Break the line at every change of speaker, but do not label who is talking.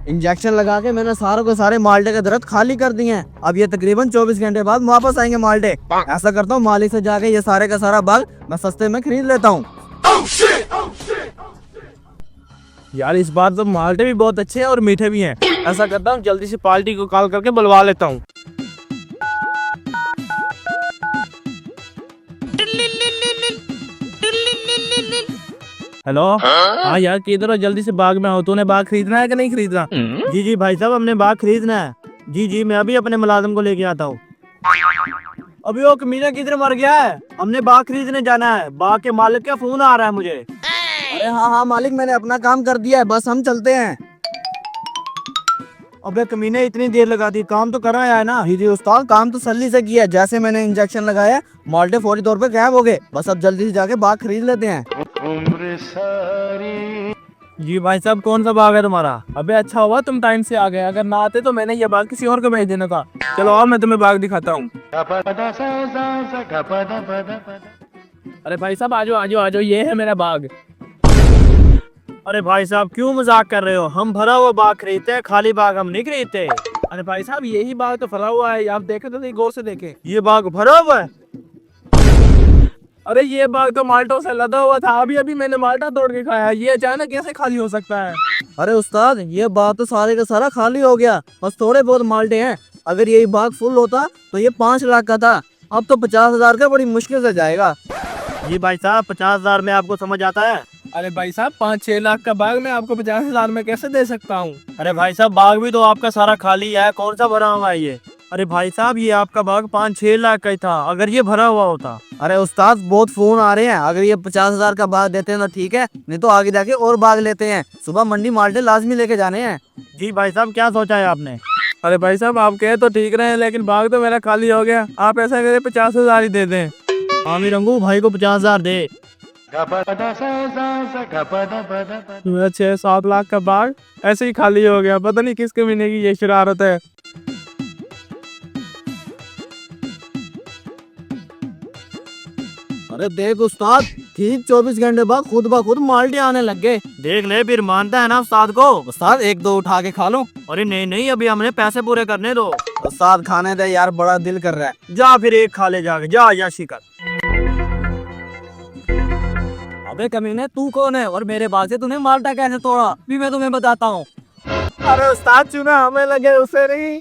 Injection लगा के मैंने सारों के सारे माल्टे के दरख्त खाली कर दिए हैं। अब ये तकरीबन 24 घंटे बाद वापस आएंगे माल्टे। ऐसा करता हूँ, मालिक से जाके ये सारे का सारा बाग मैं सस्ते में खरीद लेता हूँ।
यार इस बार तो माल्टे भी बहुत अच्छे हैं और मीठे भी हैं। ऐसा करता हूँ, जल्दी से पार्टी को कॉल करके बुलवा लेता हूँ। हेलो, हाँ यार किधर हो? जल्दी से बाग में आओ। तूने बाग खरीदना है कि नहीं खरीदना? जी जी भाई साहब, हमने बाग खरीदना है। जी जी, मैं अभी अपने मुलाजिम को लेके आता हूँ। अभी वो कमीना किधर मर गया है? हमने बाग खरीदने जाना है। बाग के मालिक का फोन आ रहा है मुझे।
अरे हाँ हाँ मालिक, मैंने अपना काम कर दिया है, बस हम चलते हैं।
अबे कमीने, इतनी देर लगा दी, काम तो करा है ना?
जी उस्ताद, काम तो सल्ली से किया। जैसे मैंने इंजेक्शन लगाया माल्टे फौरी तौर पे गायब हो गए। बस अब जल्दी से जाके बाग खरीद लेते हैं।
जी भाई साहब, कौन सा बाग है तुम्हारा? अबे अच्छा हुआ तुम टाइम से आ गए, अगर ना आते तो मैंने ये बाग किसी और को भेज देना था। चलो आओ, मैं तुम्हें बाग दिखाता हूँ। अरे भाई साहब, आजो आजो आजो, ये है मेरा बाग। अरे भाई साहब, क्यों मजाक कर रहे हो? हम भरा हुआ बाग खरीदते हैं, खाली बाग हम नहीं खरीदते। अरे भाई साहब, यही बाग तो भरा हुआ है, आप देखे तो नहीं, गौर से देखे। ये बाग भरा हुआ है? अरे ये बाग तो माल्टों से लदा हुआ था, अभी अभी मैंने माल्टा तोड़ के खाया। ये अचानक कैसे खाली हो सकता है?
अरे उस्ताद, ये बाग तो सारे का सारा खाली हो गया, बस थोड़े बहुत माल्टे हैं। अगर यही बाग फुल होता तो ये 5 लाख का था, अब तो 50,000 का बड़ी मुश्किल से जाएगा।
जी भाई साहब, 50,000 में आपको समझ आता है? अरे भाई साहब, 5-6 लाख का बाग मैं आपको 50,000 में कैसे दे सकता हूँ? अरे भाई साहब, बाग भी तो आपका सारा खाली है, कौन सा भरा हुआ है ये? अरे भाई साहब, ये आपका बाग 5-6 लाख का ही था, अगर ये भरा हुआ होता।
अरे उस्ताद, बहुत फोन आ रहे हैं, अगर ये 50,000 का बाग देते हैं तो ठीक है, नहीं तो आगे जाके और बाग लेते हैं। सुबह मंडी माल्टे लाजमी लेके जाने हैं।
जी भाई साहब, क्या सोचा है आपने? अरे भाई साहब, आप कहे तो ठीक रहे, लेकिन बाग तो मेरा खाली हो गया। आप ऐसा करें, 50,000 ही दे दें। आमिर रंगू भाई को 50,000 दे। मेरा 6-7 लाख का बाग ऐसे ही खाली हो गया, पता नहीं किस कमीने की ये शरारत है।
अरे देख उस्ताद, ठीक 24 घंटे बाद खुद ब खुद माल्टे आने लग गए।
देख ले, फिर मानता है ना उस्ताद को?
उस्ताद, 1-2 उठा के खा लो।
अरे नहीं नहीं, अभी हमने पैसे पूरे करने दो।
उस्ताद खाने दे यार, बड़ा दिल कर रहा है।
जा फिर एक खा ले जाके, जा याशी कर।
अबे कमीने, तू कौन है और मेरे बाग से तूने माल्टा कैसे तोड़ा? भी मैं तुम्हें बताता हूँ।
अरे उस्ताद, चुना हमें लगे, उसे नहीं।